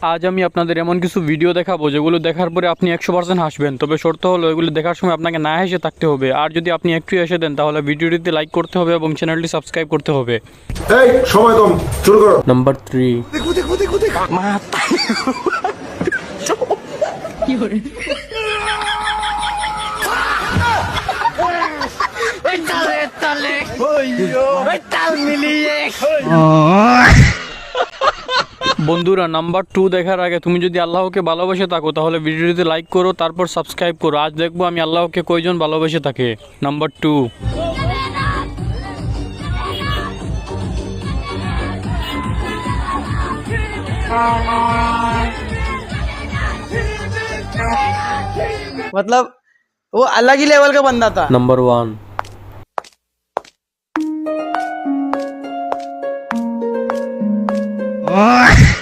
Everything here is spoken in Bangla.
আজ আমি আপনাদের এমন কিছু ভিডিও দেখাবো যেগুলো দেখার পরে আপনি 100% হাসবেন, তবে শর্ত হলো এগুলো দেখার সময় আপনাকে না হেসে থাকতে হবে। আর যদি আপনি একটু হেসে দেন তাহলে ভিডিওটিতে লাইক করতে হবে এবং চ্যানেলটি সাবস্ক্রাইব করতে হবে। এই সময় কম, শুরু করো। নাম্বার 3। বন্ধুরা, নাম্বার 2 দেখার আগে তুমি যদি আল্লাহকে ভালোবেসে থাকো তাহলে ভিডিওটিতে লাইক করো, তারপর সাবস্ক্রাইব করো। আজ দেখবো আমি আল্লাহকে কয়জন ভালোবেসে থাকে। নাম্বার 2। मतलब वो अलग ही लेवल का बंदा था। नंबर 1। ओह!